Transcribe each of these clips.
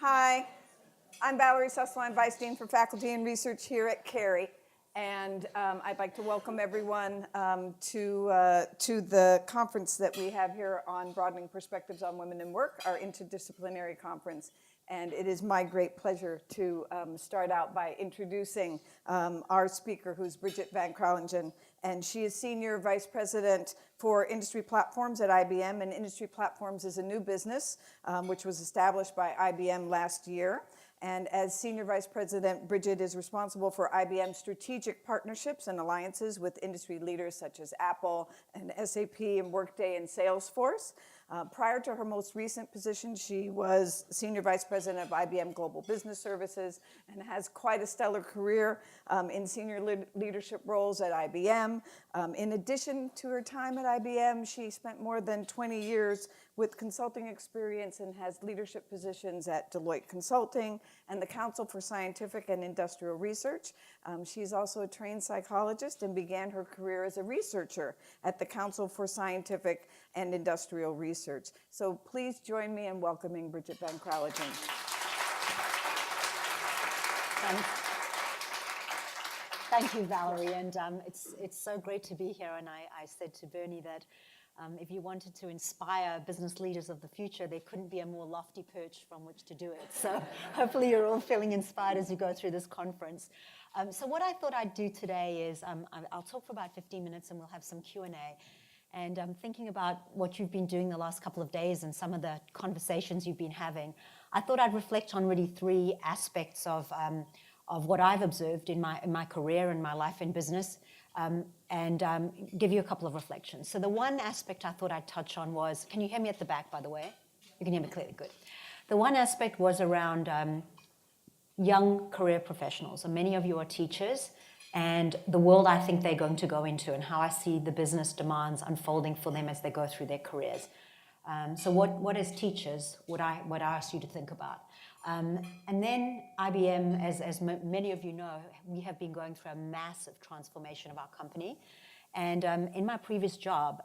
Hi, I'm Valerie Sussline, Vice Dean for Faculty and Research here at Carey. And I'd like to welcome everyone to the conference that we have here on Broadening Perspectives on Women in Work, our interdisciplinary conference. And it is my great pleasure to start out by introducing our speaker, who's Bridget van Kralingen. And she is Senior Vice President for Industry Platforms at IBM. And Industry Platforms is a new business, which was established by IBM last year. And as Senior Vice President, Bridget is responsible for IBM's strategic partnerships and alliances with industry leaders such as Apple and SAP and Workday and Salesforce. Prior to her most recent position, she was Senior Vice President of IBM Global Business Services and has quite a stellar career in senior leadership roles at IBM. In addition to her time at IBM, she spent more than 20 years with consulting experience and has leadership positions at Deloitte Consulting and the Council for Scientific and Industrial Research. She's also a trained psychologist and began her career as a researcher at the Council for Scientific and Industrial Research. So please join me in welcoming Bridget van Kralingen. Thank you, Valerie, and it's so great to be here. And I said to Bernie that if you wanted to inspire business leaders of the future, there couldn't be a more lofty perch from which to do it. So hopefully you're all feeling inspired as you go through this conference. So what I thought I'd do today is I'll talk for about 15 minutes and we'll have some Q&A. And I'm thinking about what you've been doing the last couple of days and some of the conversations you've been having. I thought I'd reflect on really three aspects of what I've observed in my career and my life in business, and give you a couple of reflections. So the one aspect I thought I'd touch on was, can you hear me at the back, by the way? You can hear me clearly, good. The one aspect was around young career professionals, and many of you are teachers, and the world I think they're going to go into and how I see the business demands unfolding for them as they go through their careers. So what as teachers would I ask you to think about? And then IBM, as many of you know, we have been going through a massive transformation of our company. And in my previous job,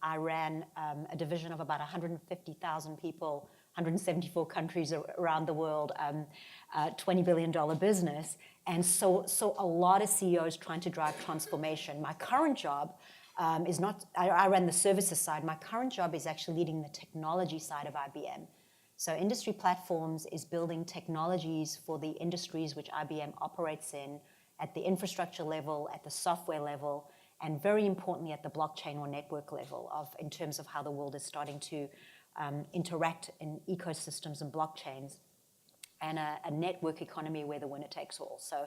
I ran a division of about 150,000 people, 174 countries around the world, $20 billion business. And so a lot of CEOs trying to drive transformation. My current job is not, I ran the services side. My current job is actually leading the technology side of IBM. So Industry Platforms is building technologies for the industries which IBM operates in at the infrastructure level, at the software level, and very importantly at the blockchain or network level in terms of how the world is starting to interact in ecosystems and blockchains and a network economy where the winner takes all. So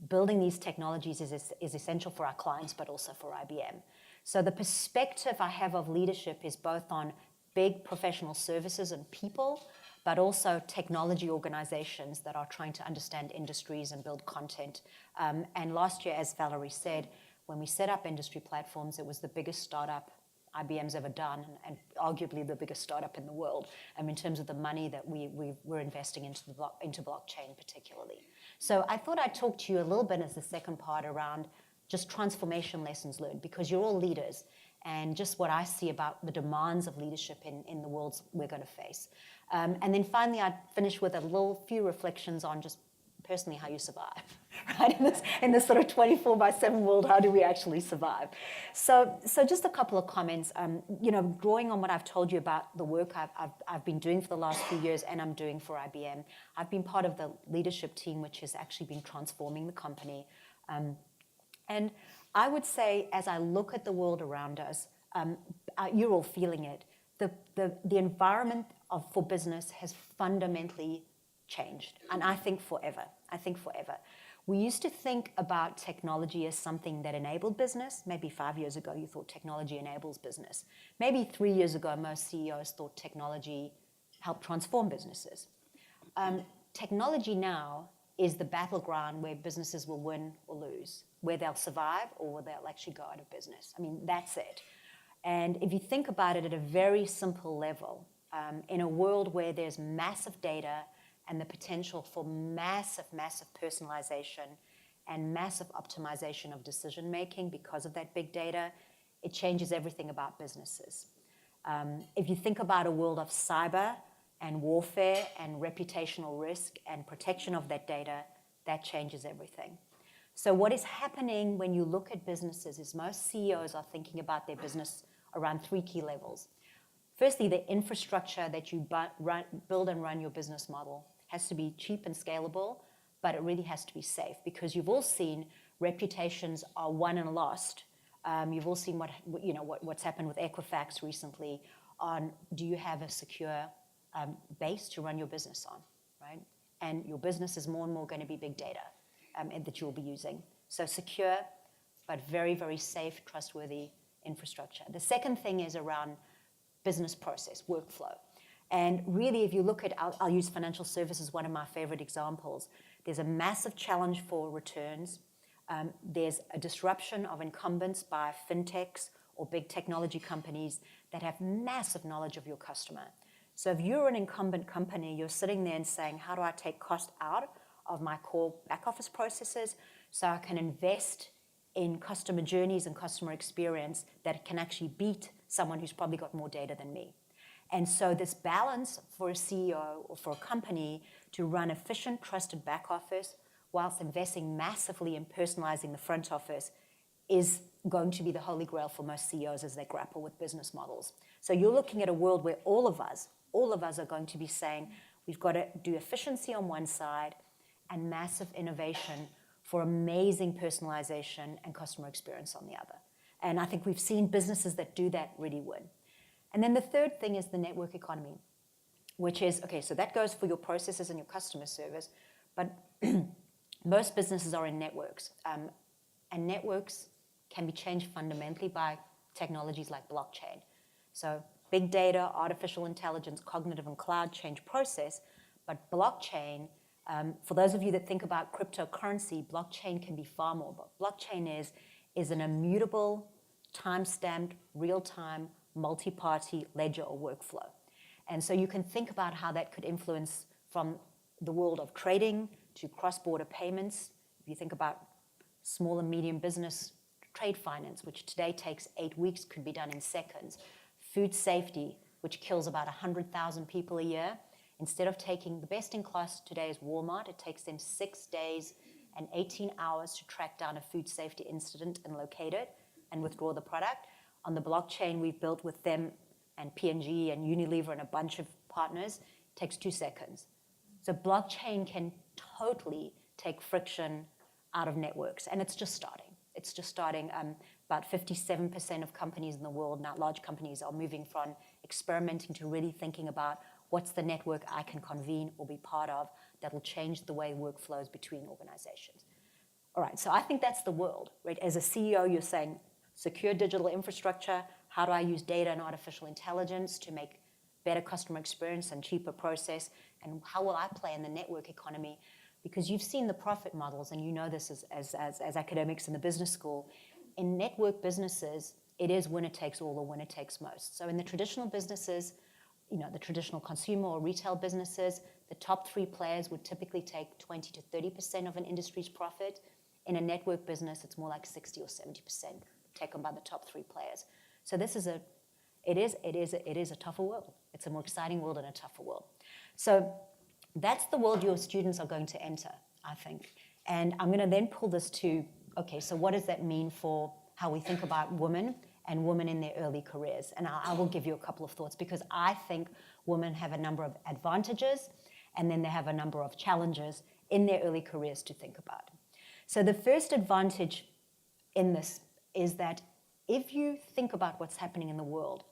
building these technologies is essential for our clients, but also for IBM. So the perspective I have of leadership is both on big professional services and people, but also technology organizations that are trying to understand industries and build content. And last year, as Valerie said, when we set up Industry Platforms, it was the biggest startup IBM's ever done, and arguably the biggest startup in the world, in terms of the money that we're investing into blockchain particularly. So I thought I'd talk to you a little bit as the second part around just transformation lessons learned, because you're all leaders, and just what I see about the demands of leadership in the worlds we're going to face. And then finally, I'd finish with a few reflections on just personally how you survive, right? In this sort of 24/7 world, how do we actually survive? So just a couple of comments. Drawing on what I've told you about the work I've been doing for the last few years and I'm doing for IBM, I've been part of the leadership team which has actually been transforming the company. And I would say, as I look at the world around us, you're all feeling it. The environment for business has fundamentally changed, and I think forever. We used to think about technology as something that enabled business. Maybe 5 years ago, you thought technology enables business. Maybe 3 years ago, most CEOs thought technology helped transform businesses. Technology now is the battleground where businesses will win or lose, where they'll survive or where they'll actually go out of business. That's it. And if you think about it at a very simple level, in a world where there's massive data and the potential for massive personalization and massive optimization of decision making because of that big data, it changes everything about businesses. If you think about a world of cyber, and warfare and reputational risk and protection of that data, that changes everything. So what is happening when you look at businesses is most CEOs are thinking about their business around 3 key levels. Firstly, the infrastructure that you build and run your business model has to be cheap and scalable, but it really has to be safe, because you've all seen reputations are won and lost. You've all seen what's happened with Equifax recently on, do you have a secure base to run your business on, right? And your business is more and more going to be big data that you'll be using. So secure, but very, very safe, trustworthy infrastructure. The second thing is around business process, workflow. And really, if you look at, I'll use financial services, one of my favorite examples. There's a massive challenge for returns. There's a disruption of incumbents by fintechs or big technology companies that have massive knowledge of your customer. So if you're an incumbent company, you're sitting there and saying, how do I take cost out of my core back office processes so I can invest in customer journeys and customer experience that can actually beat someone who's probably got more data than me. And so this balance for a CEO or for a company to run efficient, trusted back office whilst investing massively in personalizing the front office is going to be the holy grail for most CEOs as they grapple with business models. So you're looking at a world where all of us are going to be saying, we've got to do efficiency on one side and massive innovation for amazing personalization and customer experience on the other. And I think we've seen businesses that do that really win. And then the third thing is the network economy, which is, okay, so that goes for your processes and your customer service, but most businesses are in networks. And networks can be changed fundamentally by technologies like blockchain. So big data, artificial intelligence, cognitive and cloud change process, but blockchain, for those of you that think about cryptocurrency, blockchain can be far more. But blockchain is an immutable, time-stamped, real-time, multi-party ledger or workflow. And so you can think about how that could influence from the world of trading to cross-border payments. If you think about small and medium business trade finance, which today takes 8 weeks, could be done in seconds. Food safety, which kills about 100,000 people a year. Instead of taking, the best in class today is Walmart. It takes them 6 days and 18 hours to track down a food safety incident and locate it and withdraw the product. On the blockchain we've built with them and P&G and Unilever and a bunch of partners, it takes 2 seconds. So blockchain can totally take friction out of networks, and it's just starting. It's just starting. About 57% of companies in the world, now large companies, are moving from experimenting to really thinking about what's the network I can convene or be part of that will change the way work flows between organizations. All right, so I think that's the world, right? As a CEO, you're saying, secure digital infrastructure, how do I use data and artificial intelligence to make better customer experience and cheaper process, and how will I play in the network economy? Because you've seen the profit models, and you know this as academics in the business school. In network businesses, it is winner takes all or winner takes most. So in the traditional businesses, the traditional consumer or retail businesses, the top 3 players would typically take 20 to 30% of an industry's profit. In a network business, it's more like 60 or 70% taken by the top 3 players. So it is a tougher world. It's a more exciting world and a tougher world. So that's the world your students are going to enter, I think. And I'm going to then pull this to, okay, so what does that mean for how we think about women and women in their early careers? And I will give you a couple of thoughts, because I think women have a number of advantages and then they have a number of challenges in their early careers to think about. So the first advantage in this is that if you think about what's happening in the world,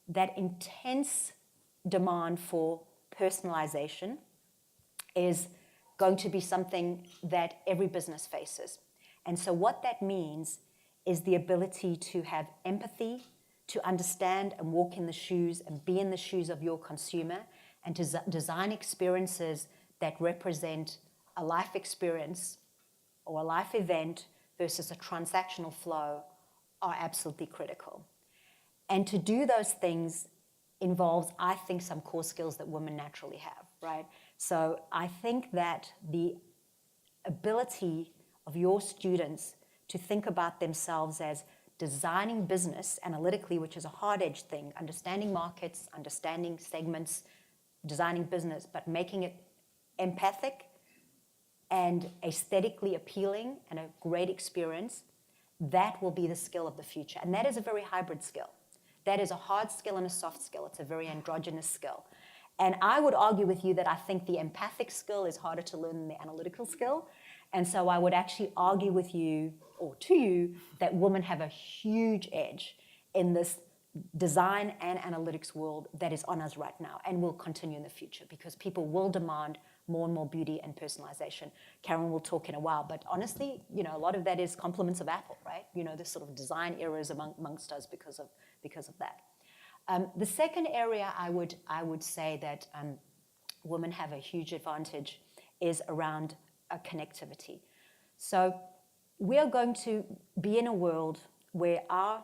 that intense demand for personalization is going to be something that every business faces. And so what that means is the ability to have empathy, to understand and walk in the shoes and be in the shoes of your consumer, and to design experiences that represent a life experience or a life event versus a transactional flow are absolutely critical. And to do those things involves, I think, some core skills that women naturally have, right? So I think that the ability of your students to think about themselves as designing business analytically, which is a hard-edged thing, understanding markets, understanding segments, designing business, but making it empathic and aesthetically appealing and a great experience, that will be the skill of the future. And that is a very hybrid skill. That is a hard skill and a soft skill. It's a very androgynous skill. And I would argue with you that I think the empathic skill is harder to learn than the analytical skill. And so I would actually argue with you, or to you, that women have a huge edge in this design and analytics world that is on us right now and will continue in the future, because people will demand more and more beauty and personalization. Karen will talk in a while, but honestly, a lot of that is compliments of Apple, right? This sort of design errors amongst us because of that. The second area I would say that women have a huge advantage is around connectivity. So we are going to be in a world where our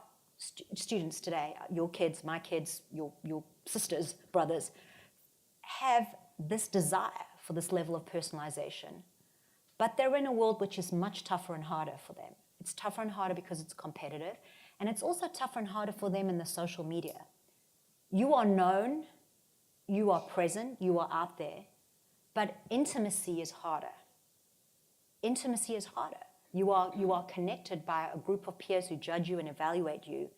students today, your kids, my kids, your sisters, brothers, have this desire for this level of personalization. But they're in a world which is much tougher and harder for them. It's tougher and harder because it's competitive, and it's also tougher and harder for them in the social media. You are known, you are present, you are out there, but intimacy is harder. Intimacy is harder. You are connected by a group of peers who judge you and evaluate you.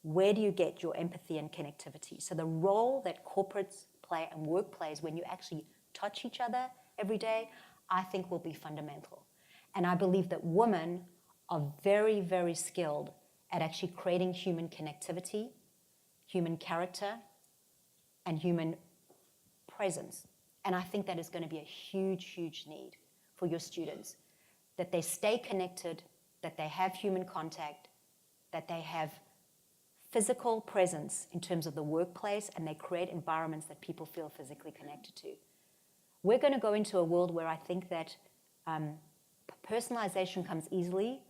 Where do you get your empathy and connectivity? So the role that corporates play and work plays when you actually touch each other every day, I think will be fundamental. And I believe that women are very, very skilled at actually creating human connectivity, human character, and human presence. And I think that is going to be a huge, huge need for your students, that they stay connected, that they have human contact, that they have physical presence in terms of the workplace, and they create environments that people feel physically connected to. We're going to go into a world where I think that personalization comes easily,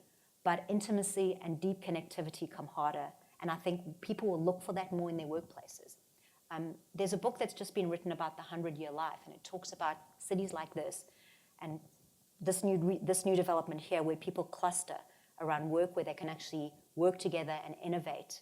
but intimacy and deep connectivity come harder. And I think people will look for that more in their workplaces. There's a book that's just been written about the 100-year life, and it talks about cities like this and this new development here where people cluster around work, where they can actually work together and innovate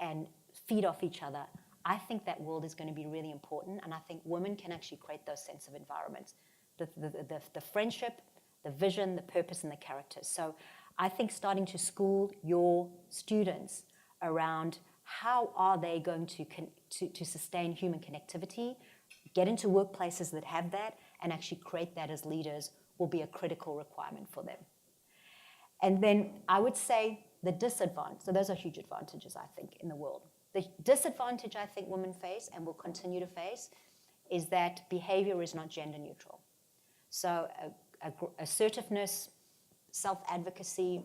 and feed off each other. I think that world is going to be really important, and I think women can actually create those sense of environments, the friendship, the vision, the purpose, and the characters. So I think starting to school your students around how are they going to sustain human connectivity, get into workplaces that have that, and actually create that as leaders will be a critical requirement for them. And then I would say the disadvantage, so those are huge advantages, I think, in the world. The disadvantage I think women face and will continue to face is that behavior is not gender neutral. So assertiveness, self-advocacy,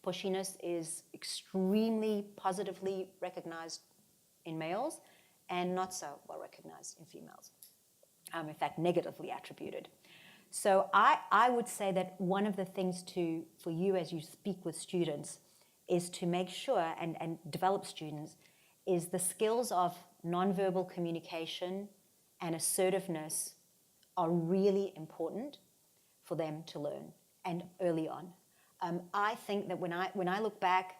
pushiness is extremely positively recognized in males and not so well recognized in females. In fact, negatively attributed. So I would say that one of the things for you as you speak with students is to make sure and develop students is the skills of nonverbal communication and assertiveness are really important for them to learn, and early on. I think that when I look back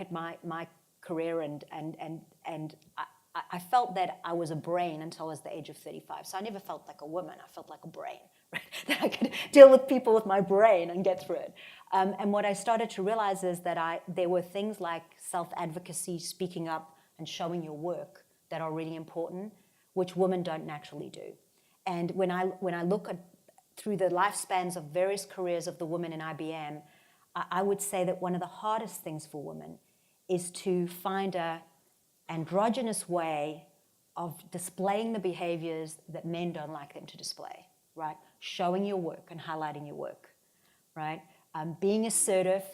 at my career and I felt that I was a brain until I was the age of 35. So I never felt like a woman. I felt like a brain, right? That I could deal with people with my brain and get through it. And what I started to realize is that there were things like self-advocacy, speaking up, and showing your work that are really important, which women don't naturally do. And when I look at through the lifespans of various careers of the women in IBM, I would say that one of the hardest things for women is to find a androgynous way of displaying the behaviors that men don't like them to display, right? Showing your work and highlighting your work, right? Being assertive,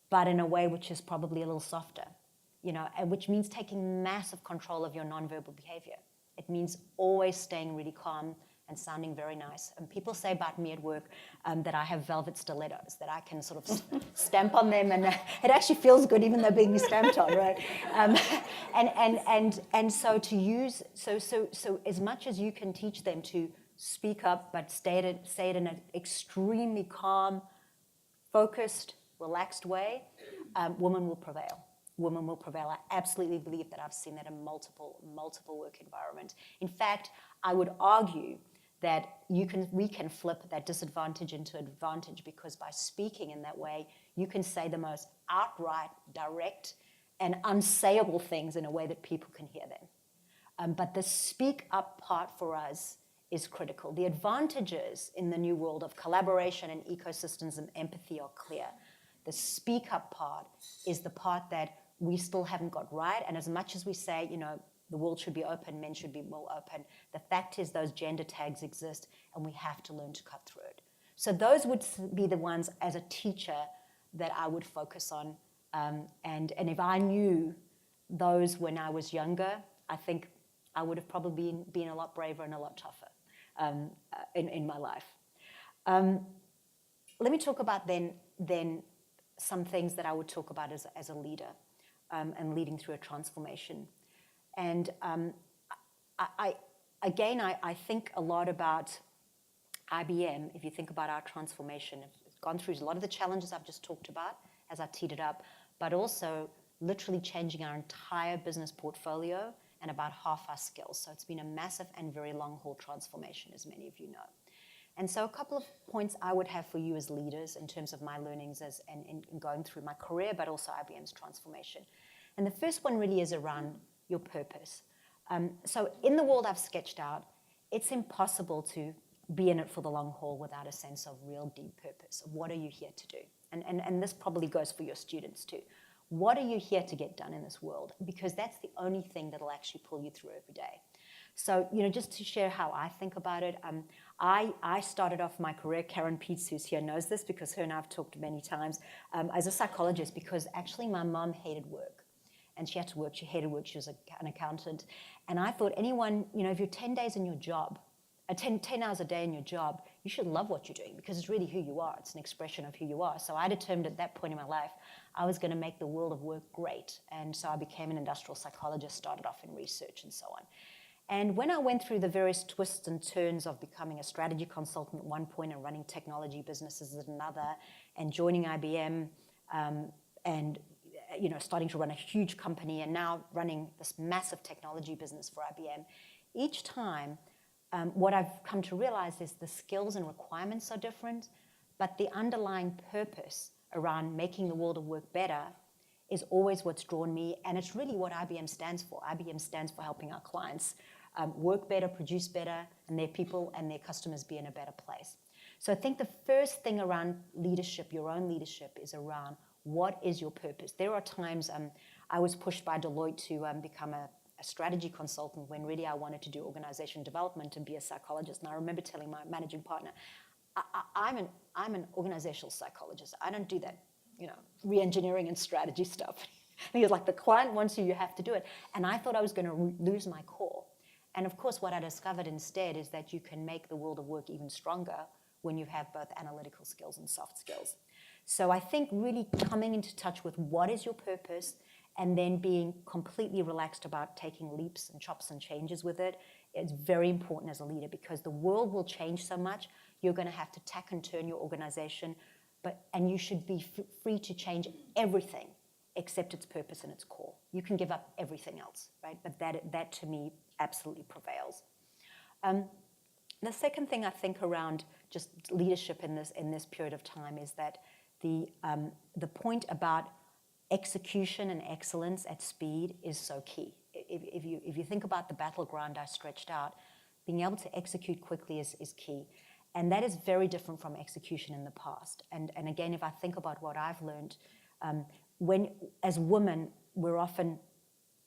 but in a way which is probably a little softer, and which means taking massive control of your nonverbal behavior. It means always staying really calm and sounding very nice. And people say about me at work that I have velvet stilettos, that I can sort of stamp on them, and it actually feels good even though being stamped on, right? And so to use, so as much as you can teach them to speak up, but say it in an extremely calm, focused, relaxed way, women will prevail. women will prevail. I absolutely believe that. I've seen that in multiple work environments. In fact, I would argue that we can flip that disadvantage into advantage, because by speaking in that way, you can say the most outright, direct, and unsayable things in a way that people can hear them. But the speak up part for us is critical. The advantages in the new world of collaboration and ecosystems and empathy are clear. The speak up part is the part that we still haven't got right. And as much as we say, the world should be open, men should be more open, the fact is those gender tags exist and we have to learn to cut through it. So those would be the ones as a teacher that I would focus on. And if I knew those when I was younger, I think I would have probably been a lot braver and a lot tougher in my life. Let me talk about then some things that I would talk about as a leader and leading through a transformation. And I think a lot about IBM. If you think about our transformation, it's gone through a lot of the challenges I've just talked about as I teed it up, but also literally changing our entire business portfolio and about half our skills. So it's been a massive and very long-haul transformation, as many of you know. And so a couple of points I would have for you as leaders in terms of my learnings and in going through my career, but also IBM's transformation. And the first one really is around your purpose. So in the world I've sketched out, it's impossible to be in it for the long haul without a sense of real deep purpose. What are you here to do? And this probably goes for your students too. What are you here to get done in this world? Because that's the only thing that'll actually pull you through every day. So, just to share how I think about it, I started off my career, Karen Peets, who's here, knows this because her and I have talked many times, as a psychologist, because actually my mom hated work. And she had to work, she hated work, she was an accountant. And I thought anyone, if you're 10 days in your job, 10 hours a day in your job, you should love what you're doing because it's really who you are. It's an expression of who you are. So I determined at that point in my life, I was going to make the world of work great. And so I became an industrial psychologist, started off in research and so on. And when I went through the various twists and turns of becoming a strategy consultant at one point and running technology businesses at another, and joining IBM and starting to run a huge company and now running this massive technology business for IBM, each time what I've come to realize is the skills and requirements are different, but the underlying purpose around making the world of work better is always what's drawn me, and it's really what IBM stands for. IBM stands for helping our clients work better, produce better, and their people and their customers be in a better place. So I think the first thing around leadership, your own leadership, is around what is your purpose. There are times I was pushed by Deloitte to become a strategy consultant when really I wanted to do organization development and be a psychologist. And I remember telling my managing partner, I'm an organizational psychologist. I don't do that, re-engineering and strategy stuff. And he was like, the client wants you have to do it. And I thought I was going to lose my core. And of course, what I discovered instead is that you can make the world of work even stronger when you have both analytical skills and soft skills. So I think really coming into touch with what is your purpose and then being completely relaxed about taking leaps and chops and changes with it is very important as a leader, because the world will change so much. You're going to have to tack and turn your organization, and you should be free to change everything except its purpose and its core. You can give up everything else, right? But that to me absolutely prevails. The second thing I think around just leadership in this period of time is that the point about execution and excellence at speed is so key. If you think about the battleground I stretched out, being able to execute quickly is key. And that is very different from execution in the past. And again, if I think about what I've learned, when as women, we're often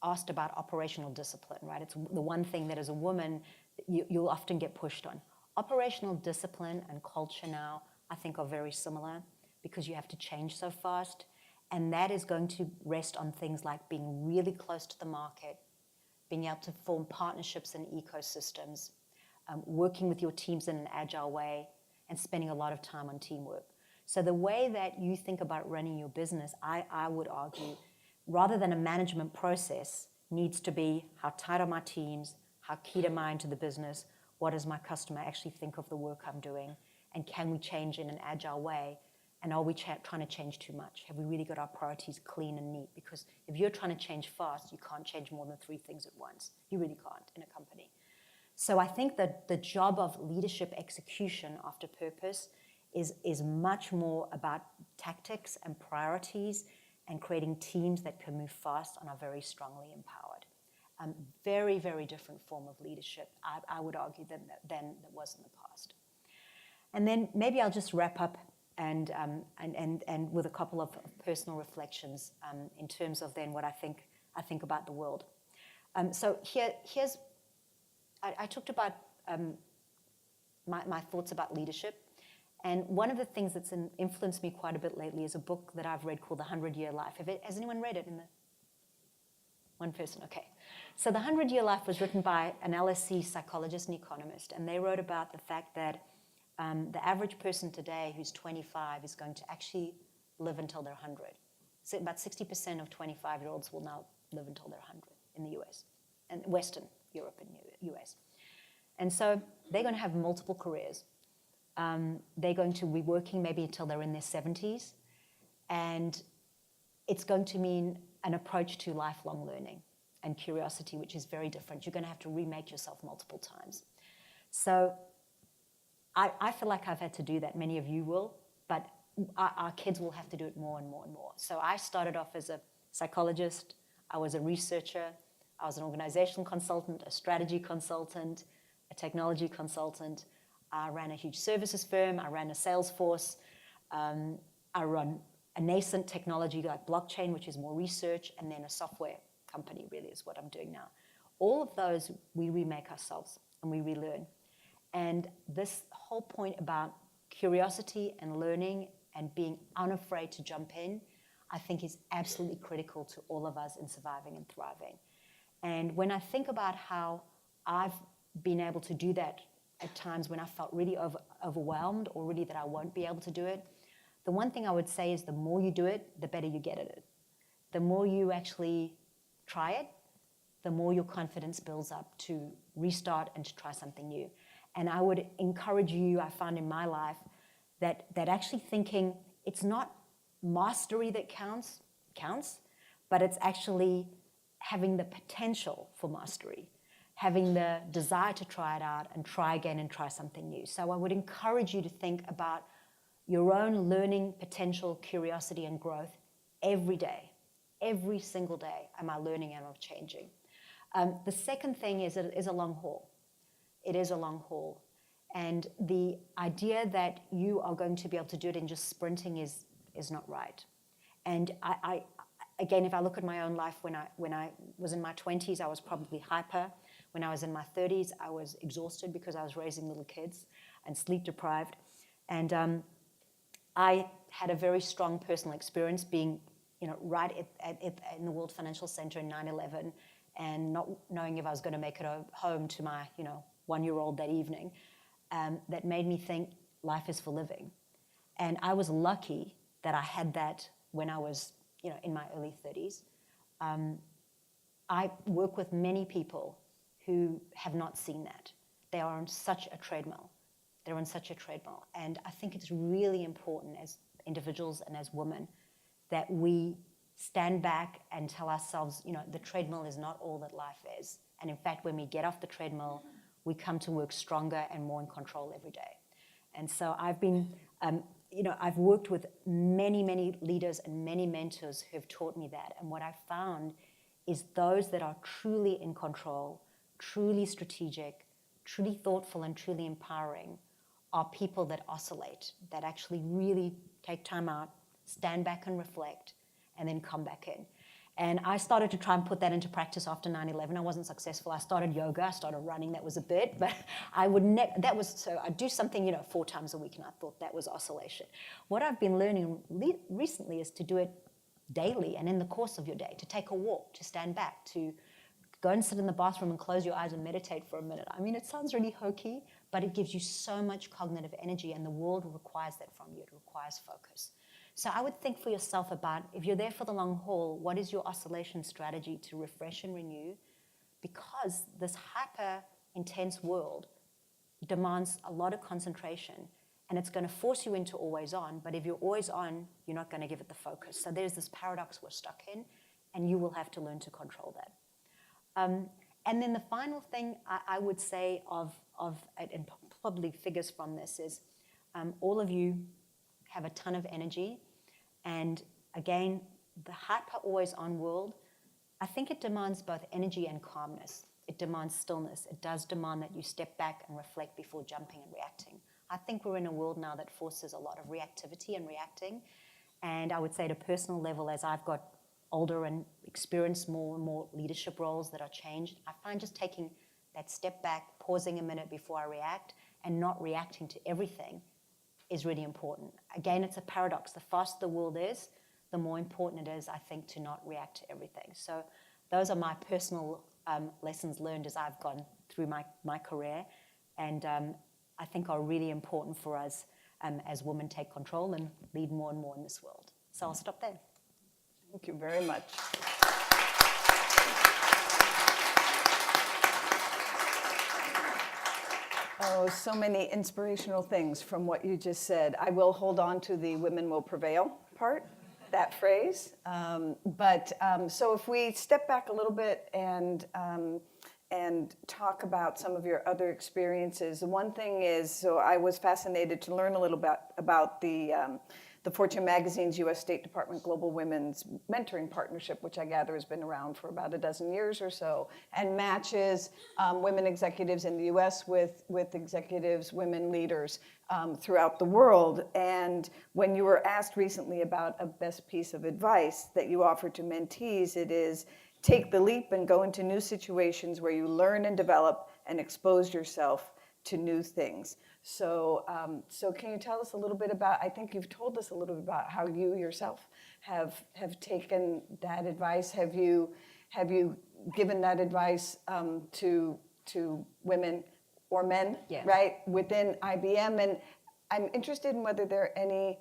asked about operational discipline, right? It's the one thing that as a woman, you'll often get pushed on. Operational discipline and culture now, I think, are very similar because you have to change so fast. And that is going to rest on things like being really close to the market, being able to form partnerships and ecosystems, working with your teams in an agile way, and spending a lot of time on teamwork. So the way that you think about running your business, I would argue, rather than a management process, needs to be how tight are my teams, how keyed am I into the business, what does my customer actually think of the work I'm doing, and can we change in an agile way And are we trying to change too much? Have we really got our priorities clean and neat? Because if you're trying to change fast, you can't change more than 3 things at once. You really can't in a company. So I think that the job of leadership execution after purpose is much more about tactics and priorities and creating teams that can move fast and are very strongly empowered. Very, very different form of leadership, I would argue, than there was in the past. And then maybe I'll just wrap up and with a couple of personal reflections in terms of then what I think about the world. So here's I talked about my thoughts about leadership, and one of the things that's influenced me quite a bit lately is a book that I've read called The 100-Year Life. Has anyone read it? One person, okay. So The 100-Year Life was written by an LSE psychologist and economist, and they wrote about the fact that the average person today who's 25 is going to actually live until they're 100. So about 60% of 25-year-olds will now live until they're 100 in the US, and Western Europe and US. And so they're going to have multiple careers. They're going to be working maybe until they're in their 70s, and it's going to mean an approach to lifelong learning and curiosity, which is very different. You're going to have to remake yourself multiple times. So I feel like I've had to do that. Many of you will, but our kids will have to do it more and more and more. So I started off as a psychologist. I was a researcher. I was an organizational consultant, a strategy consultant, a technology consultant. I ran a huge services firm. I ran a sales force. I run a nascent technology like blockchain, which is more research, and then a software company really is what I'm doing now. All of those, we remake ourselves and we relearn. And this whole point about curiosity and learning and being unafraid to jump in, I think is absolutely critical to all of us in surviving and thriving. And when I think about how I've been able to do that at times when I felt really overwhelmed or really that I won't be able to do it, the one thing I would say is the more you do it, the better you get at it. The more you actually try it, the more your confidence builds up to restart and to try something new. And I would encourage you, I found in my life, that actually thinking it's not mastery that counts, but it's actually having the potential for mastery, having the desire to try it out and try again and try something new. So I would encourage you to think about your own learning potential, curiosity, and growth every day. Every single day, am I learning and am I changing? The second thing is it is a long haul. It is a long haul. And the idea that you are going to be able to do it in just sprinting is not right. And I again, if I look at my own life, when I was in my 20s, I was probably hyper. When I was in my 30s, I was exhausted because I was raising little kids and sleep deprived. And I had a very strong personal experience being, right in the World Financial Center in 9/11 and not knowing if I was going to make it home to my, 1-year-old that evening. That made me think life is for living. And I was lucky that I had that when I was, in my early 30s. I work with many people who have not seen that. They are on such a treadmill. They're on such a treadmill. And I think it's really important as individuals and as women that we stand back and tell ourselves, the treadmill is not all that life is. And in fact, when we get off the treadmill, we come to work stronger and more in control every day. And so I've been, I've worked with many, many leaders and many mentors who have taught me that. And what I've found is those that are truly in control, truly strategic, truly thoughtful, and truly empowering are people that oscillate, that actually really take time out, stand back and reflect, and then come back in. And I started to try and put that into practice after 9/11. I wasn't successful. I started yoga, I started running, that was a bit, but I would so I'd do something, 4 times a week, and I thought that was oscillation. What I've been learning recently is to do it daily and in the course of your day, to take a walk, to stand back, to go and sit in the bathroom and close your eyes and meditate for a minute. I mean, it sounds really hokey, but it gives you so much cognitive energy, and the world requires that from you. It requires focus. So I would think for yourself about, if you're there for the long haul, what is your oscillation strategy to refresh and renew? Because this hyper intense world demands a lot of concentration, and it's going to force you into always on, but if you're always on, you're not going to give it the focus. So there's this paradox we're stuck in, and you will have to learn to control that. And then the final thing I would say and probably figures from this is all of you have a ton of energy, and again, the hyper always on world, I think it demands both energy and calmness. It demands stillness. It does demand that you step back and reflect before jumping and reacting. I think we're in a world now that forces a lot of reactivity and reacting. And I would say at a personal level, as I've got older and experienced more and more leadership roles that are changed, I find just taking that step back, pausing a minute before I react, and not reacting to everything is really important. Again, it's a paradox. The faster the world is, the more important it is, I think, to not react to everything. So those are my personal lessons learned as I've gone through my career, and I think are really important for us as women take control and lead more and more in this world. So I'll stop there. Thank you very much. Oh, so many inspirational things from what you just said. I will hold on to the women will prevail part, that phrase. So if we step back a little bit and talk about some of your other experiences. The one thing is, so I was fascinated to learn a little bit about the Fortune Magazine's U.S. State Department Global Women's Mentoring Partnership, which I gather has been around for about a dozen years or so, and matches women executives in the U.S. with executives, women leaders throughout the world. And when you were asked recently about a best piece of advice that you offer to mentees, it is, take the leap and go into new situations where you learn and develop and expose yourself to new things. So can you tell us a little bit about, I think you've told us a little bit about how you yourself have taken that advice. Have you given that advice to women or men, Yeah. right, within IBM? And I'm interested in whether there are any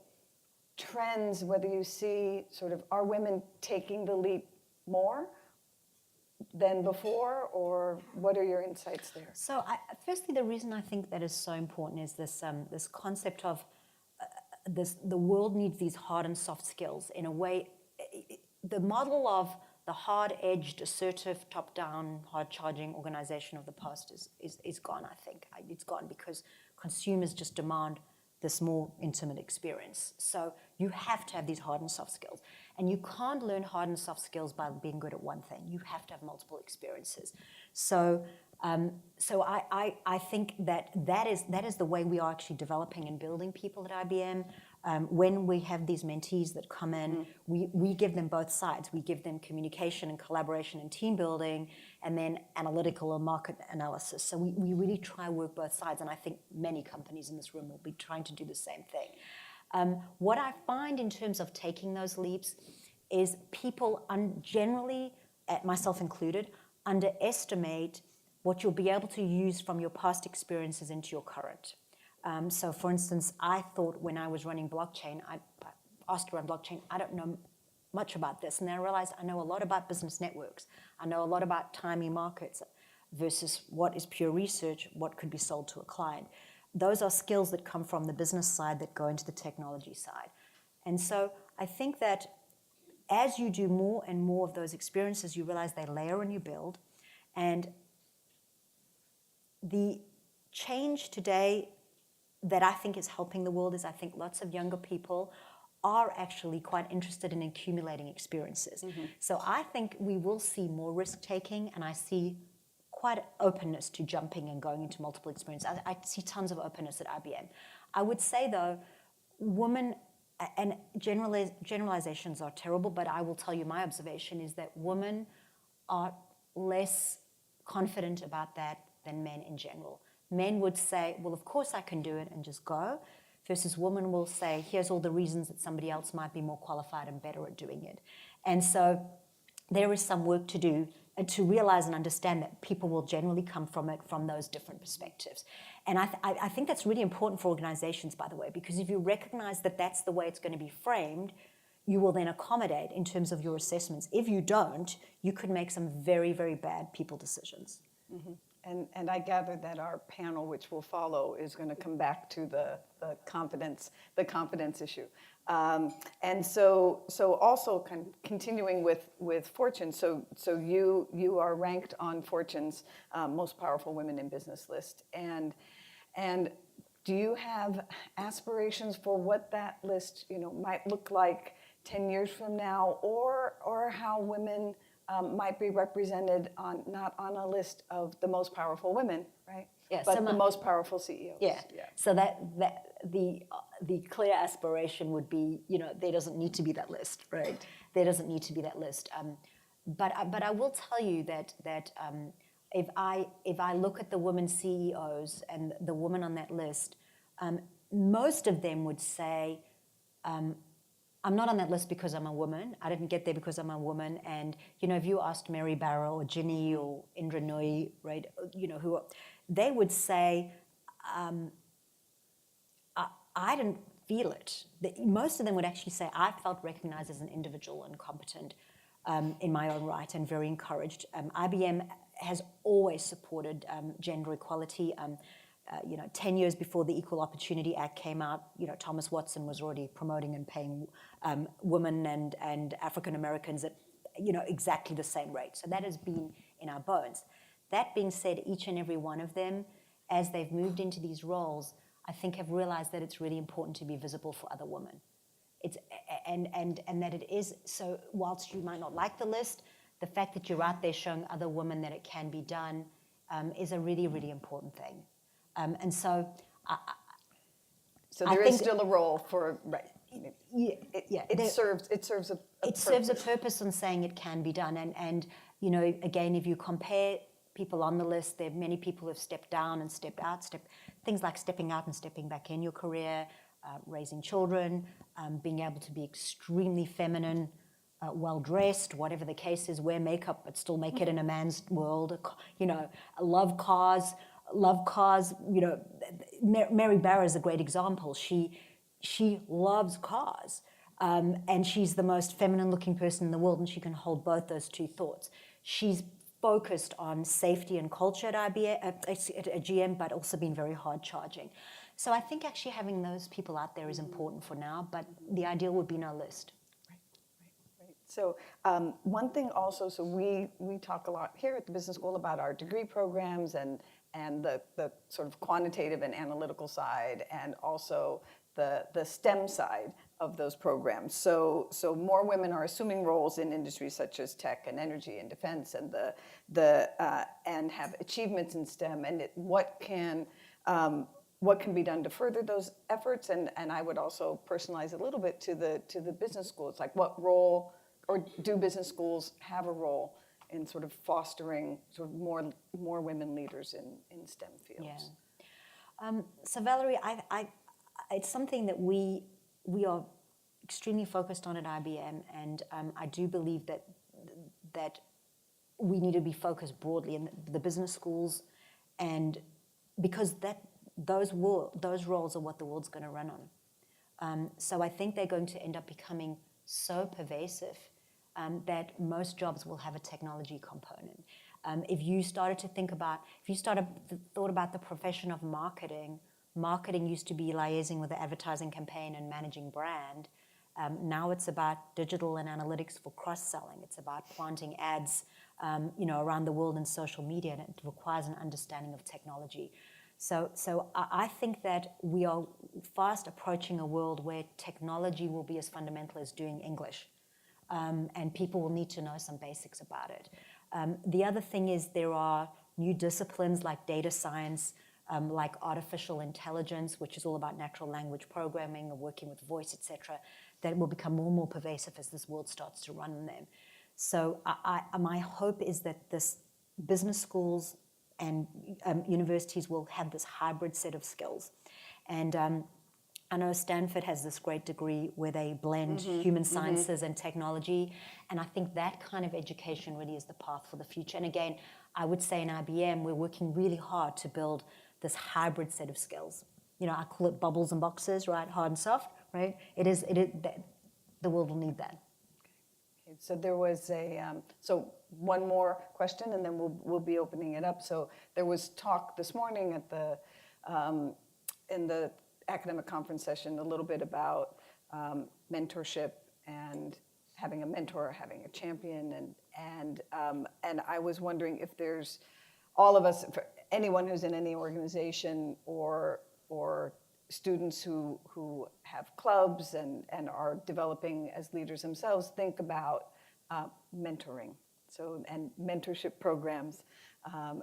trends, whether you see sort of, are women taking the leap more than before, or what are your insights there? So firstly, the reason I think that is so important is this this concept of the world needs these hard and soft skills. In a way, the model of the hard-edged, assertive, top-down, hard-charging organization of the past is gone, I think. It's gone because consumers just demand this more intimate experience. So you have to have these hard and soft skills. And you can't learn hard and soft skills by being good at one thing. You have to have multiple experiences. So I think that is the way we are actually developing and building people at IBM. When we have these mentees that come in, we give them both sides. We give them communication and collaboration and team building, and then analytical or market analysis. So we really try to work both sides, and I think many companies in this room will be trying to do the same thing. What I find in terms of taking those leaps is people generally, myself included, underestimate what you'll be able to use from your past experiences into your current. So for instance, I thought when I was running blockchain, I asked to run blockchain, I don't know much about this. And then I realized I know a lot about business networks. I know a lot about timing markets versus what is pure research, what could be sold to a client. Those are skills that come from the business side that go into the technology side. And so I think that as you do more and more of those experiences, you realize they layer and you build. And the change today that I think is helping the world is I think lots of younger people are actually quite interested in accumulating experiences. Mm-hmm. So I think we will see more risk-taking, and I see quite openness to jumping and going into multiple experiences. I see tons of openness at IBM. I would say, though, women, and generalizations are terrible, but I will tell you my observation is that women are less confident about that than men in general. Men would say, well, of course I can do it and just go, versus women will say, here's all the reasons that somebody else might be more qualified and better at doing it. And so there is some work to do to realize and understand that people will generally come from it from those different perspectives. And I think that's really important for organizations, by the way, because if you recognize that that's the way it's going to be framed, you will then accommodate in terms of your assessments. If you don't, you could make some very, very bad people decisions. Mm-hmm. And I gather that our panel, which will follow, is going to come back to the confidence issue. And so also kind of continuing with Fortune, so you are ranked on Fortune's Most Powerful Women in Business list. And do you have aspirations for what that list, might look like 10 years from now, or how women might be represented not on a list of the most powerful women, right? Yeah, but the most powerful CEOs. Yeah. So that the clear aspiration would be, there doesn't need to be that list, right? There doesn't need to be that list. But I will tell you that if I look at the women CEOs and the women on that list, most of them would say, I'm not on that list because I'm a woman. I didn't get there because I'm a woman. And, if you asked Mary Barra or Ginny or Indra Nooyi, right, they would say, I didn't feel it. Most of them would actually say, I felt recognized as an individual and competent in my own right and very encouraged. IBM has always supported gender equality. 10 years before the Equal Opportunity Act came out, Thomas Watson was already promoting and paying women and African Americans at, exactly the same rate. So that has been in our bones. That being said, each and every one of them, as they've moved into these roles, I think have realized that it's really important to be visible for other women. And that it is, so whilst you might not like the list, the fact that you're out there showing other women that it can be done is a really, really important thing. And so, so there is still a role for right. It serves a purpose. Serves a purpose in saying it can be done. And again, if you compare people on the list, there are many people who have stepped down and stepped out. Things like stepping out and stepping back in your career, raising children, being able to be extremely feminine, well dressed, whatever the case is, wear makeup but still make it in a man's world. Love cars. Mary Barra is a great example. She loves cars, and she's the most feminine-looking person in the world, and she can hold both those two thoughts. She's focused on safety and culture at GM, but also been very hard-charging. So I think actually having those people out there is important for now, but the ideal would be no list. Right. So one thing also, so we talk a lot here at the business school about our degree programs and the sort of quantitative and analytical side, and also the STEM side of those programs. So more women are assuming roles in industries such as tech and energy and defense, and and have achievements in STEM. And what can be done to further those efforts? And I would also personalize a little bit to the business schools. Like, what role, or do business schools have a role in sort of fostering sort of more women leaders in STEM fields? Yeah. So Valerie, it's something that we are extremely focused on at IBM, and I do believe that we need to be focused broadly in the business schools, and because those roles are what the world's going to run on. So I think they're going to end up becoming so pervasive that most jobs will have a technology component. If you thought about the profession of marketing used to be liaising with the advertising campaign and managing brand. Now it's about digital and analytics for cross-selling. It's about planting ads, around the world in social media, and it requires an understanding of technology. So I think that we are fast approaching a world where technology will be as fundamental as doing English. And people will need to know some basics about it. The other thing is there are new disciplines like data science, like artificial intelligence, which is all about natural language programming or working with voice, etc., that will become more and more pervasive as this world starts to run on them. So my hope is that this business schools and universities will have this hybrid set of skills. And I know Stanford has this great degree where they blend human sciences and technology, and I think that kind of education really is the path for the future. And again, I would say in IBM, we're working really hard to build this hybrid set of skills. I call it bubbles and boxes, right? Hard and soft, right? It is the world will need that. Okay, So there was so one more question, and then we'll be opening it up. So there was talk this morning at in the academic conference session a little bit about mentorship and having a mentor, having a champion, and I was wondering if there's all of us, for anyone who's in any organization or students who have clubs and are developing as leaders themselves, think about mentoring, and mentorship programs,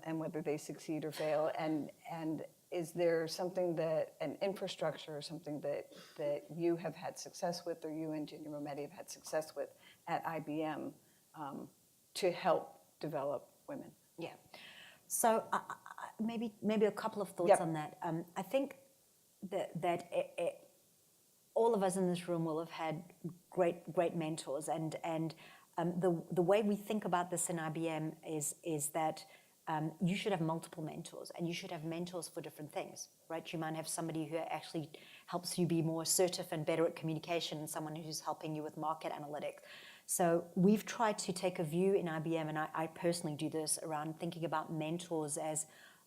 and whether they succeed or fail, and is there something an infrastructure or something that you have had success with, or you and Ginny Rometty have had success with at IBM to help develop women? Yeah. So maybe a couple of thoughts on that. I think that all of us in this room will have had great mentors, and the way we think about this in IBM is that you should have multiple mentors, and you should have mentors for different things, right? You might have somebody who actually helps you be more assertive and better at communication, and someone who's helping you with market analytics. So we've tried to take a view in IBM, and I personally do this, around thinking about mentors as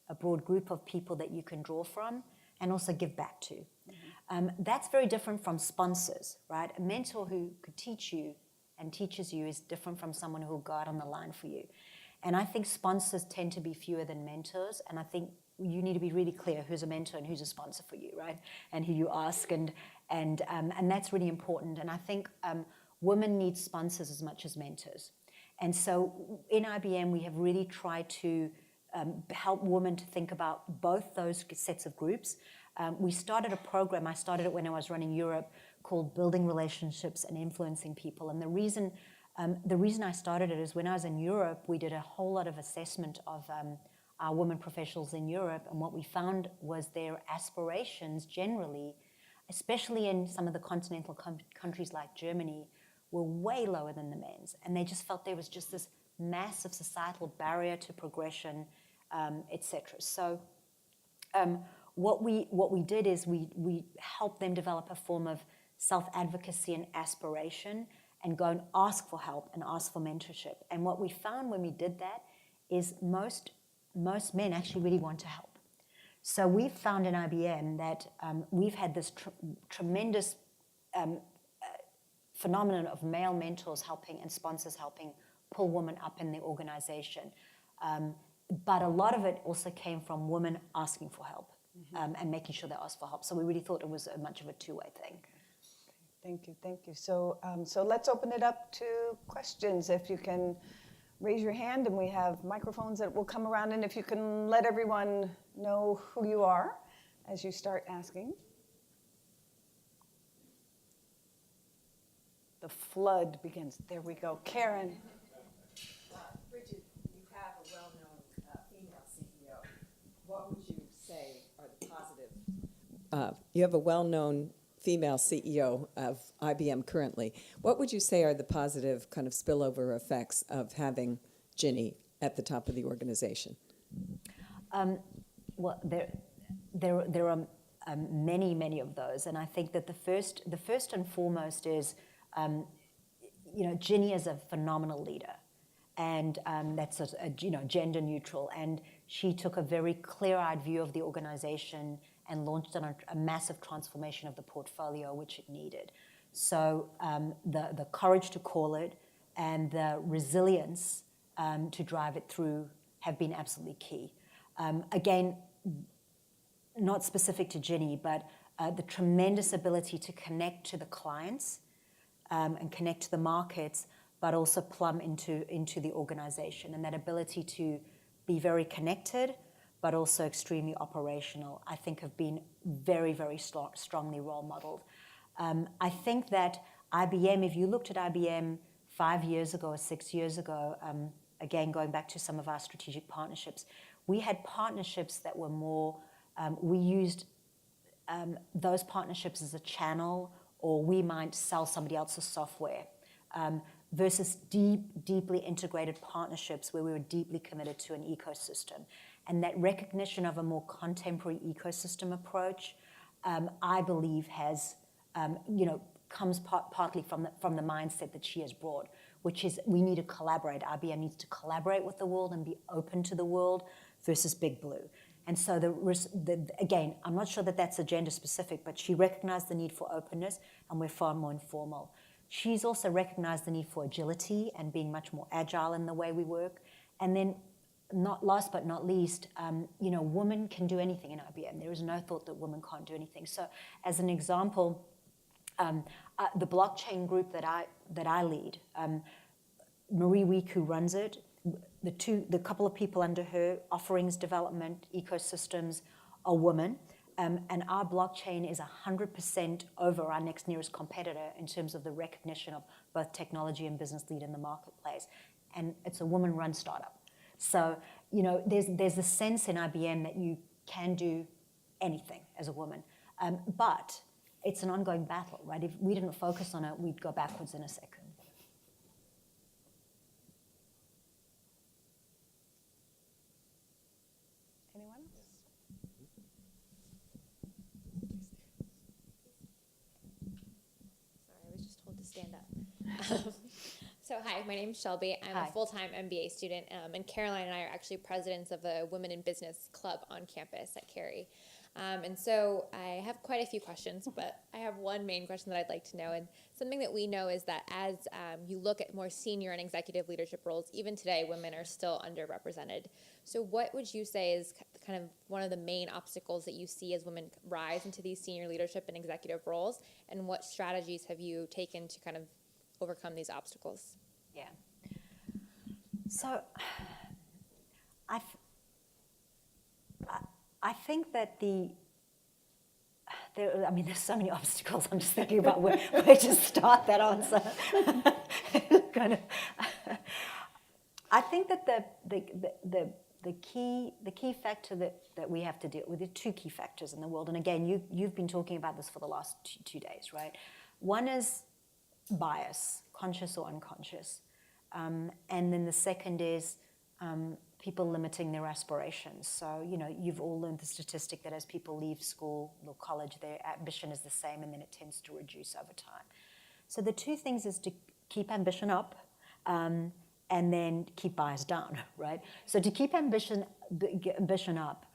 a broad group of people that you can draw from and also give back to. Mm-hmm. That's very different from sponsors, right? A mentor who could teach you and teaches you is different from someone who will go out on the line for you. And I think sponsors tend to be fewer than mentors, and I think you need to be really clear who's a mentor and who's a sponsor for you, right? And who you ask, and that's really important. And I think women need sponsors as much as mentors. And so in IBM, we have really tried to help women to think about both those sets of groups. We started a program, I started it when I was running Europe, called Building Relationships and Influencing People. And the reason I started it is when I was in Europe, we did a whole lot of assessment of our women professionals in Europe, and what we found was their aspirations generally, especially in some of the continental countries like Germany, were way lower than the men's, and they just felt there was just this massive societal barrier to progression, etc. So what we did is we helped them develop a form of self-advocacy and aspiration, and go and ask for help and ask for mentorship. And what we found when we did that is most men actually really want to help. So we found in IBM that we've had this tremendous phenomenon of male mentors helping and sponsors helping pull women up in the organization. But a lot of it also came from women asking for help, mm-hmm. And making sure they asked for help. So we really thought it was much of a two-way thing. Okay. Thank you. So let's open it up to questions. If you can raise your hand, and we have microphones that will come around, and if you can let everyone know who you are as you start asking. The flood begins. There we go. Karen. Bridget, you have a well-known female CEO. What would you say are the positive? You have a well-known female CEO of IBM currently. What would you say are the positive kind of spillover effects of having Ginny at the top of the organization? Well, there are many of those, and I think that the first and foremost is, Ginny is a phenomenal leader, and that's gender neutral, and she took a very clear-eyed view of the organization and launched on a massive transformation of the portfolio, which it needed. So the courage to call it and the resilience to drive it through have been absolutely key. Again, not specific to Ginny, but the tremendous ability to connect to the clients and connect to the markets, but also plumb into the organization, and that ability to be very connected, but also extremely operational, I think have been very strongly role modeled. I think that IBM, if you looked at IBM 5 years ago or 6 years ago, again, going back to some of our strategic partnerships, we had partnerships that were more, we used those partnerships as a channel, or we might sell somebody else's software, versus deeply integrated partnerships where we were deeply committed to an ecosystem. And that recognition of a more contemporary ecosystem approach, I believe has, comes partly from the mindset that she has brought, which is we need to collaborate. IBM needs to collaborate with the world and be open to the world versus Big Blue. And so, again, I'm not sure that that's agenda specific, but she recognized the need for openness, and we're far more informal. She's also recognized the need for agility and being much more agile in the way we work. And then, not last but not least, women can do anything in IBM. There is no thought that women can't do anything. So, as an example, the blockchain group that I lead, Marie Week, who runs it, the couple of people under her, offerings development, ecosystems, are women. And our blockchain is 100% over our next nearest competitor in terms of the recognition of both technology and business lead in the marketplace. And it's a woman-run startup. So, there's a sense in IBM that you can do anything as a woman. But it's an ongoing battle, right? If we didn't focus on it, we'd go backwards in a second. Anyone else? Sorry, I was just told to stand up. So hi, my name's Shelby. I'm Hi. a full-time MBA student, and Caroline and I are actually presidents of a Women in Business club on campus at Cary. And so I have quite a few questions, but I have one main question that I'd like to know. And something that we know is that as you look at more senior and executive leadership roles, even today, women are still underrepresented. So what would you say is kind of one of the main obstacles that you see as women rise into these senior leadership and executive roles? And what strategies have you taken to kind of overcome these obstacles? Yeah. So I think that there's so many obstacles. I'm just thinking about where to start that answer. Kind of. I think that the key factor that we have to deal with, there are two key factors in the world. And again, you've been talking about this for the last two days, right? One is bias, conscious or unconscious. And then the second is people limiting their aspirations. So, you've all learned the statistic that as people leave school or college, their ambition is the same, and then it tends to reduce over time. So the two things is to keep ambition up and then keep bias down, right? So to keep ambition up,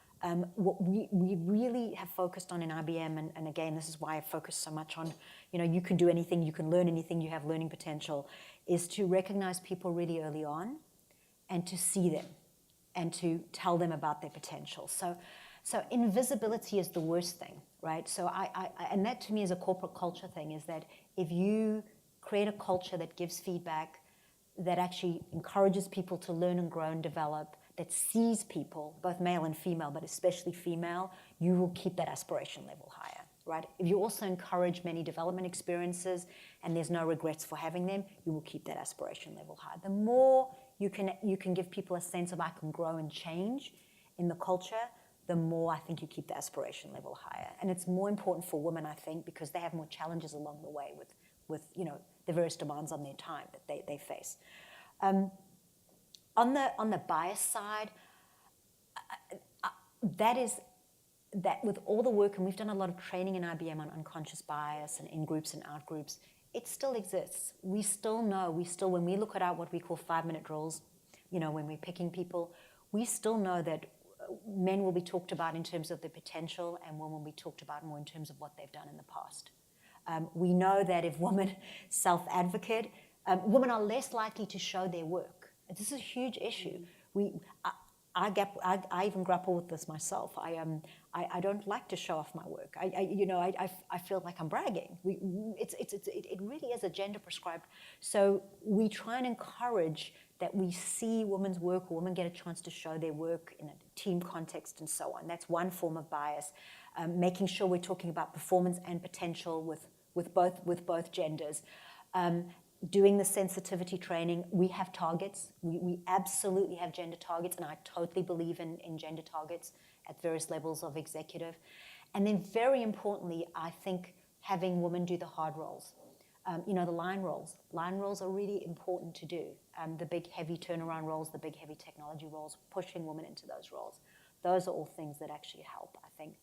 what we really have focused on in IBM, and again, this is why I focus so much on, you can do anything, you can learn anything, you have learning potential, is to recognize people really early on and to see them and to tell them about their potential. So invisibility is the worst thing, right? So and that to me is a corporate culture thing, is that if you create a culture that gives feedback, that actually encourages people to learn and grow and develop, that sees people, both male and female, but especially female, you will keep that aspiration level higher, right? If you also encourage many development experiences and there's no regrets for having them, you will keep that aspiration level high. The more you can give people a sense of I can grow and change in the culture, the more I think you keep the aspiration level higher. And it's more important for women, I think, because they have more challenges along the way with the various demands on their time that they face. On the bias side, that with all the work, and we've done a lot of training in IBM on unconscious bias and in groups and out groups, it still exists. We still know, when we look at what we call 5-minute drills, when we're picking people, we still know that men will be talked about in terms of their potential and women will be talked about more in terms of what they've done in the past. We know that if women self-advocate, women are less likely to show their work. This is a huge issue. I even grapple with this myself. I don't like to show off my work. I feel like I'm bragging. It really is agenda prescribed. So we try and encourage that we see women's work, or women get a chance to show their work in a team context and so on. That's one form of bias. Making sure we're talking about performance and potential with both genders. Doing the sensitivity training, we have targets. We absolutely have gender targets, and I totally believe in gender targets at various levels of executive. And then very importantly, I think having women do the hard roles. The line roles. Line roles are really important to do. The big heavy turnaround roles, the big heavy technology roles, pushing women into those roles. Those are all things that actually help, I think,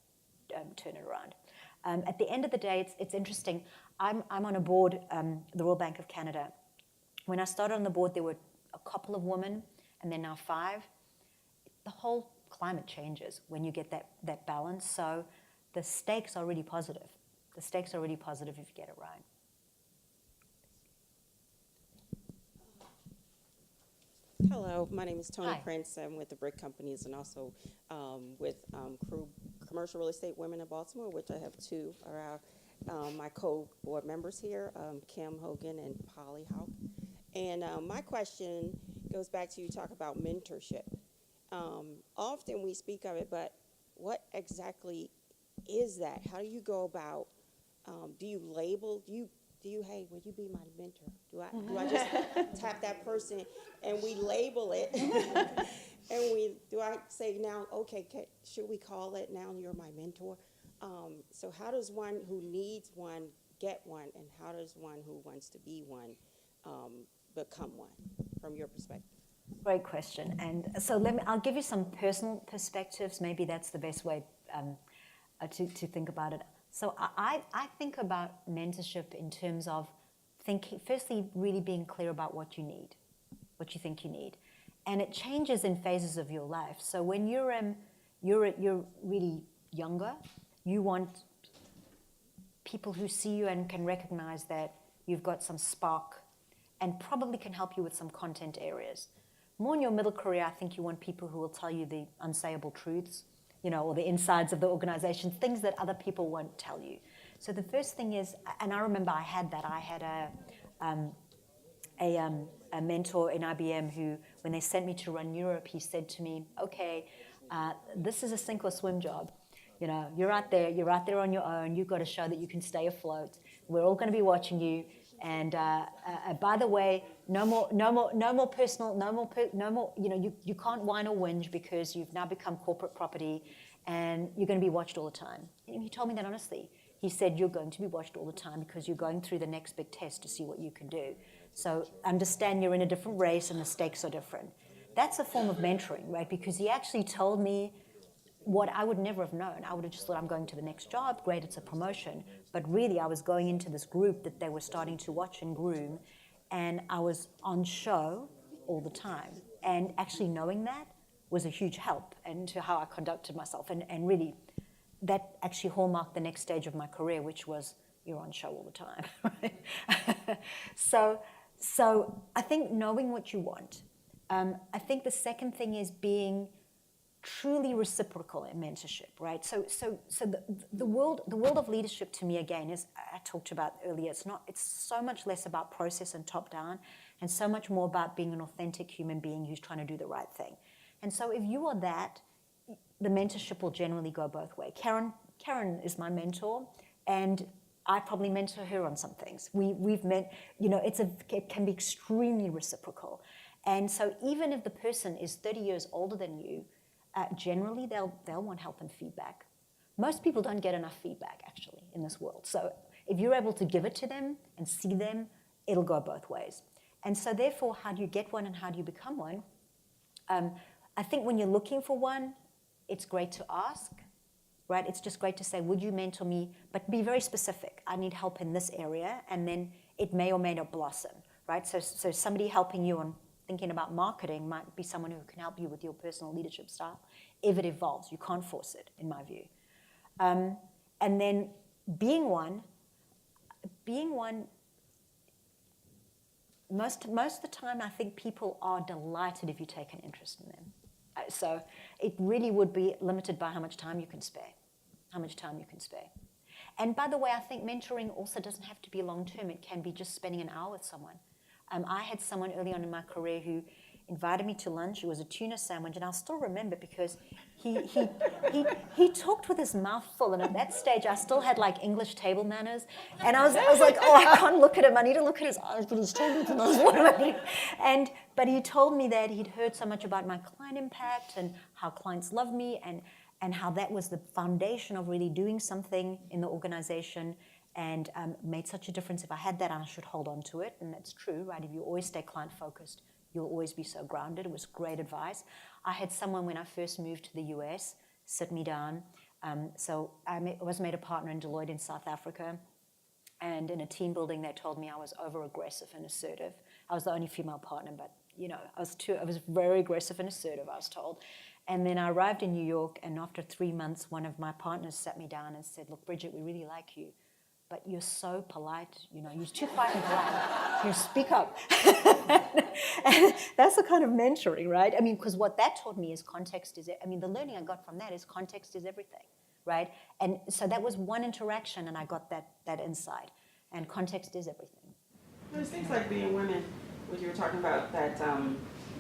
turn it around. At the end of the day, it's interesting. I'm on a board, the Royal Bank of Canada, When I started on the board, there were a couple of women, and then now 5. The whole climate changes when you get that balance. So the stakes are really positive. The stakes are really positive if you get it right. Hello, my name is Tony Hi. Prince. I'm with the Brick Companies and also with Commercial Real Estate Women in Baltimore, which I have 2 are my co-board members here, Kim Hogan and Polly Houck. And my question goes back to you talk about mentorship. Often we speak of it, but what exactly is that? How do you go about, do you label, hey, would you be my mentor? Do I just tap that person and we label it? And do I say now, okay, should we call it now you're my mentor? So how does one who needs one get one, and how does one who wants to be one become one, from your perspective? Great question. And so I'll give you some personal perspectives. Maybe that's the best way to think about it. So I think about mentorship in terms of thinking, firstly, really being clear about what you need, what you think you need. And it changes in phases of your life. So when you're really younger, you want people who see you and can recognize that you've got some spark and probably can help you with some content areas. More in your middle career, I think you want people who will tell you the unsayable truths, or the insides of the organization, things that other people won't tell you. So the first thing is, and I remember I had that. I had a mentor in IBM who, when they sent me to run Europe, he said to me, okay, this is a sink or swim job. You're out there on your own. You've got to show that you can stay afloat. We're all going to be watching you. And by the way, no more personal, you can't whine or whinge because you've now become corporate property and you're going to be watched all the time. And he told me that honestly. He said, you're going to be watched all the time because you're going through the next big test to see what you can do. So understand you're in a different race and the stakes are different. That's a form of mentoring, right? Because he actually told me what I would never have known. I would have just thought, I'm going to the next job, great, it's a promotion. But really, I was going into this group that they were starting to watch and groom, and I was on show all the time. And actually knowing that was a huge help into how I conducted myself. And really, that actually hallmarked the next stage of my career, which was you're on show all the time. Right? So I think knowing what you want. I think the second thing is being truly reciprocal in mentorship, right? So the world of leadership to me, again, is I talked about earlier. It's so much less about process and top down, and so much more about being an authentic human being who's trying to do the right thing. And so if you are that, the mentorship will generally go both ways. Karen is my mentor, and I probably mentor her on some things. We've met, it can be extremely reciprocal. And so even if the person is 30 years older than you, generally they'll want help and feedback. Most people don't get enough feedback, actually, in this world. So if you're able to give it to them and see them, it'll go both ways. And so therefore, how do you get one and how do you become one? I think when you're looking for one, it's great to ask, right? It's just great to say, would you mentor me? But be very specific. I need help in this area, and then it may or may not blossom, right? So somebody helping you on thinking about marketing might be someone who can help you with your personal leadership style if it evolves. You can't force it, in my view. And then being one, most of the time, I think people are delighted if you take an interest in them. So it really would be limited by how much time you can spare. And by the way, I think mentoring also doesn't have to be long-term. It can be just spending an hour with someone. I had someone early on in my career who invited me to lunch. It was a tuna sandwich, and I'll still remember because he talked with his mouth full, and at that stage I still had like English table manners, and I was like, oh, I can't look at him. I need to look at his eyes, but he's talking to us. What am I doing? But he told me that he'd heard so much about my client impact and how clients love me, and how that was the foundation of really doing something in the organization. And made such a difference. If I had that, I should hold on to it. And that's true, right? If you always stay client-focused, you'll always be so grounded. It was great advice. I had someone, when I first moved to the US, sit me down. So I was made a partner in Deloitte in South Africa. And in a team building, they told me I was over-aggressive and assertive. I was the only female partner, but I was very aggressive and assertive, I was told. And then I arrived in New York, and after 3 months, one of my partners sat me down and said, look, Bridget, we really like you, but you're so polite, you're too quiet and polite. You speak up. And that's the kind of mentoring, right? I mean, because what that taught me is the learning I got from that is context is everything, right? And so that was one interaction, and I got that insight. And context is everything. There's things like being women, what you were talking about, that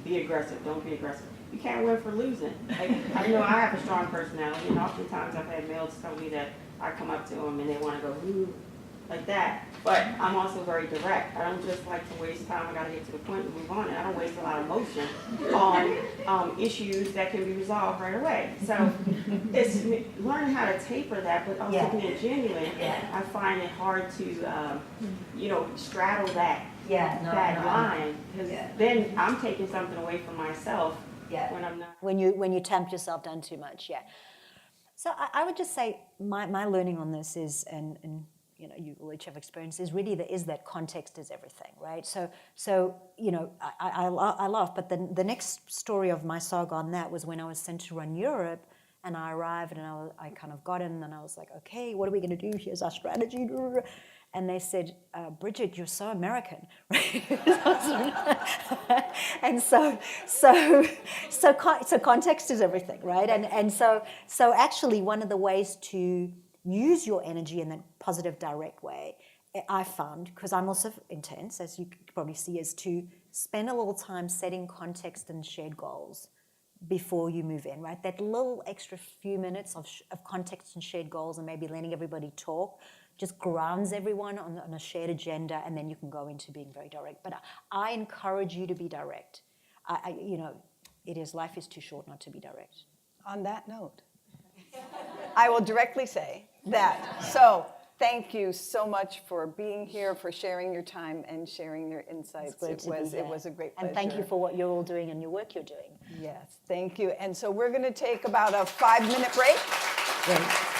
be aggressive, don't be aggressive. You can't win for losing. Like, I know I have a strong personality, and oftentimes I've had males tell me that I come up to them and they want to go, ooh, like that. But I'm also very direct. I don't just like to waste time. I got to get to the point and move on. And I don't waste a lot of emotion on issues that can be resolved right away. So it's learning how to taper that, but also being genuine. I find it hard to, straddle that line, because then I'm taking something away from myself when I'm not. When you tamp yourself down too much, So I would just say my learning on this is, and you will each have experience, is really that context is everything, right? So I laugh, but the next story of my saga on that was when I was sent to run Europe, and I arrived, and I kind of got in, and I was like, okay, what are we going to do? Here's our strategy. And they said, Bridget, you're so American, right? And so context is everything, right? And so actually one of the ways to use your energy in that positive, direct way, I found, because I'm also intense, as you could probably see, is to spend a little time setting context and shared goals before you move in, right? That little extra few minutes of context and shared goals, and maybe letting everybody talk, just grounds everyone on a shared agenda, and then you can go into being very direct. But I encourage you to be direct. Life is too short not to be direct. On that note, I will directly say that. So thank you so much for being here, for sharing your time and sharing your insights. It was a great pleasure. And thank you for what you're all doing and your work you're doing. Yes, thank you. And so we're going to take about a 5-minute break. Great.